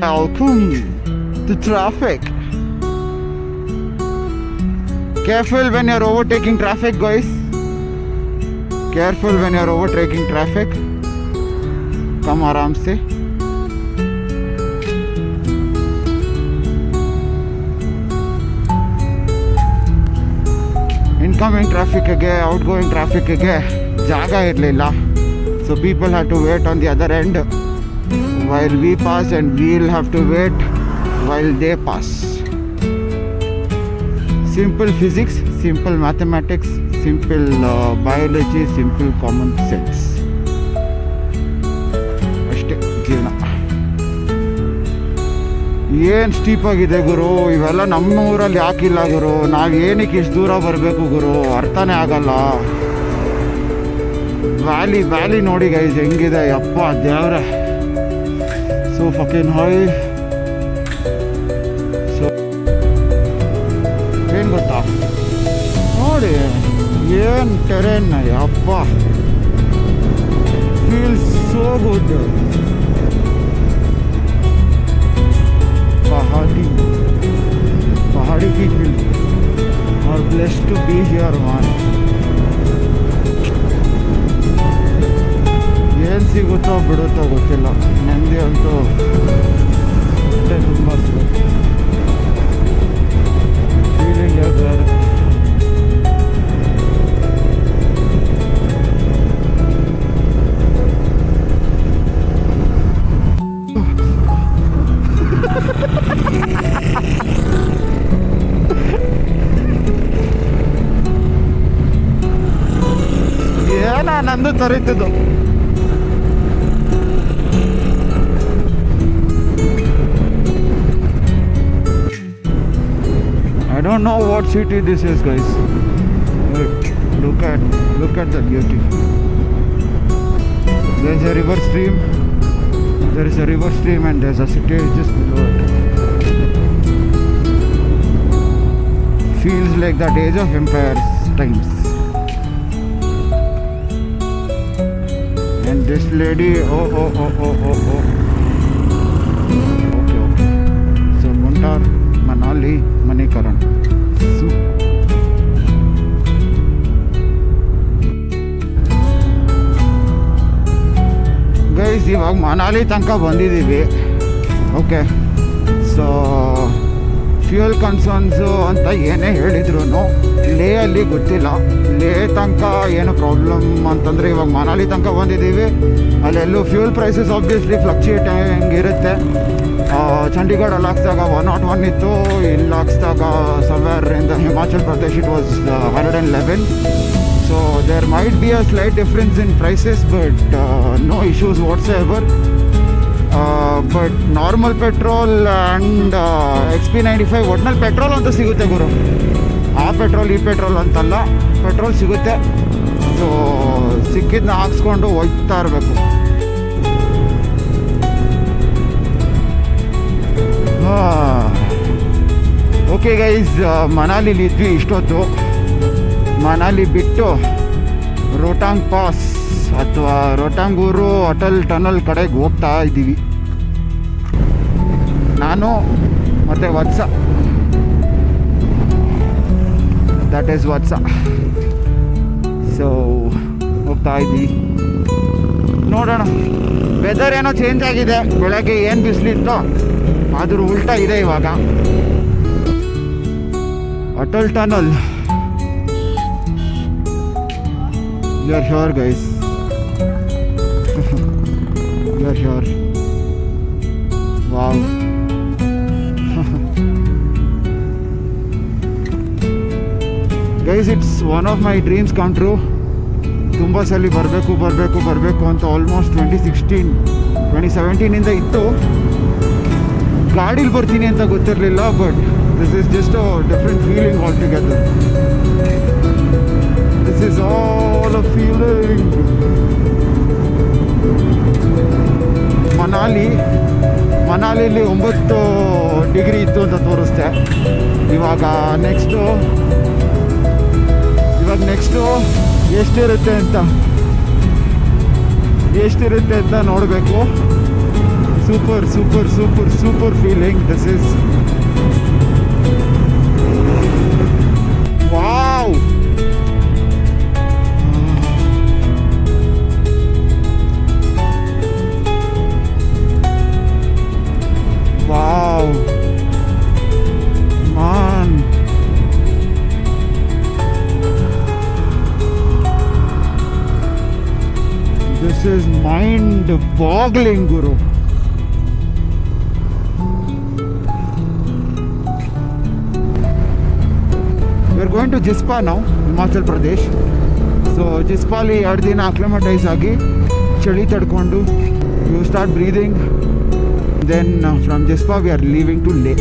Welcome to traffic. Careful when you're overtaking traffic, guys. Careful when you're overtaking traffic. Come आराम से. Incoming traffic again, outgoing traffic again. ಜಾಗ ಇರಲಿಲ್ಲ. So people had to wait on the other end while we pass, and we'll have to wait while they pass. Simple physics, simple mathematics, simple biology, simple common sense. ಅಷ್ಟೇ ಜೀವನ. ಏನು steep ಆಗಿದೆ ಗುರು, ಇವೆಲ್ಲ ನಮ್ಮ ಊರಲ್ಲಿ ಯಾಕಿಲ್ಲ ಗುರು, ನಾವು ಏನಕ್ಕೆ ಇಷ್ಟು ದೂರ ಬರಬೇಕು ಗುರು, ಅರ್ಥನೇ ಆಗಲ್ಲ. ವ್ಯಾಲಿ ನೋಡಿ ಗೈಸ್ ಹೆಂಗಿದೆ, ಯಪ್ಪ ದೇವ್ರೆ, ಸೊ ಫಕಿನ್ ಹೈ. ಸೊ ಏನು ಗೊತ್ತಾ ನೋಡಿ, ಏನು ಟೆರೇನ್, ಯಪ್ಪ ಫೀಲ್ಸ್ ಸೋ ಗುಡ್. पहाड़ी people are blessed to be here, man. ಏನು ಸಿಗುತ್ತೋ ಬಿಡುತ್ತೋ ಗೊತ್ತಿಲ್ಲ, ನೆಮ್ಮದಿ ಅಂತೂ ತುಂಬ ಫೀಲಿಂಗ್ ಬೇರೆ. ಏನ ನಂದು ತರೀತಿದ್ದು. I don't know what city this is, guys. Wait, look at the beauty. There's a river stream. There is a river stream and there's a city just below it. Feels like the Age of Empires times. And this lady, oh. Okay. So Muntar, Manali, Manikaran. Guys ಇವಾಗ ಮನಾಲಿ ತನಕ ಬಂದಿದ್ದೀವಿ. Okay, so fuel ಕನ್ಸರ್ನ್ಸು ಅಂತ ಏನೇ ಹೇಳಿದ್ರು ಲೇ ಅಲ್ಲಿ ಗೊತ್ತಿಲ್ಲ. ಲೇ ತನಕ ಏನು ಪ್ರಾಬ್ಲಮ್ ಅಂತಂದರೆ, ಇವಾಗ ಮನಾಲಿ ತನಕ ಬಂದಿದ್ದೀವಿ, ಅಲ್ಲೆಲ್ಲೂ ಫ್ಯೂಯಲ್ ಪ್ರೈಸಸ್ ಆಬ್ವಿಯಸ್ಲಿ ಫ್ಲಕ್ಚುಯೇಟಿಂಗ್ ಇರುತ್ತೆ. ಚಂಡೀಗಢಲ್ಲಿ ಹಾಕ್ಸ್ದಾಗ 101 ಇತ್ತು, ಇಲ್ಲಿ ಹಾಕ್ಸ್ದಾಗ somewhere in the Himachal Pradesh it was 111. So there might be a slight difference in prices, but no issues whatsoever. But normal petrol and XP95 ಒಟ್ನಲ್ಲಿ ಪೆಟ್ರೋಲ್ ಅಂತ ಸಿಗುತ್ತೆ ಗುರು. ಆ ಪೆಟ್ರೋಲ್ ಈ ಪೆಟ್ರೋಲ್ ಅಂತಲ್ಲ, ಪೆಟ್ರೋಲ್ ಸಿಗುತ್ತೆ. ಸೊ ಸಿಕ್ಕಿದ್ನ ಹಾಕ್ಸ್ಕೊಂಡು ಹೋಗ್ತಾ ಇರಬೇಕು. ಓಕೆ ಗೈಸ್, ಮನಾಲಿಲಿ ಇದ್ವಿ ಇಷ್ಟೊತ್ತು. ಮನಾಲಿ ಬಿಟ್ಟು ರೋಟಾಂಗ್ ಪಾಸ್ ಅಥವಾ ರೋಟಾಂಗೂರು ಅಟಲ್ ಟನಲ್ ಕಡೆಗೆ ಹೋಗ್ತಾ ಇದ್ದೀವಿ. ನಾನು ಮತ್ತು ವತ್ಸ, ದಟ್ ಈಸ್ ವತ್ಸ. ಸೊ ಹೋಗ್ತಾ ಇದ್ದೀವಿ, ನೋಡೋಣ. ವೆದರ್ ಏನೋ ಚೇಂಜ್ ಆಗಿದೆ, ಬೆಳಗ್ಗೆ ಏನು ಬಿಸಿಲಿತ್ತೋ ಅದ್ರ ಉಲ್ಟಾ ಇದೆ ಇವಾಗ. Atal tunnel, you are here guys. You are here. Wow. Guys, it's one of my dreams come true. ತುಂಬ ಸಲ ಬರಬೇಕು ಅಂತ ಆಲ್ಮೋಸ್ಟ್ 2017 ಇಂದ ಇತ್ತು. ಗಾಡೀಲಿ ಬರ್ತೀನಿ ಅಂತ ಗೊತ್ತಿರಲಿಲ್ಲ, but this is just a different feeling all together. This is all a feeling. ಮನಾಲಿಲಿ 9 degree ಇತ್ತು ಅಂತ ತೋರಿಸ್ತೆ. ಇವಾಗ ನೆಕ್ಸ್ಟು ಎಷ್ಟಿರುತ್ತೆ ಅಂತ ನೋಡಬೇಕು. super feeling. This is wow. Wow, man. This is mind-boggling, Guru. We're going to Jispa now, Himachal Pradesh. So Jispali 2 ದಿನ ಅಕ್ಲಿಮಟೈಸ್ ಆಗಿ ಚಳಿ ತಡ್ಕೊಂಡು you start breathing. Then from Jispa we are leaving to Leh.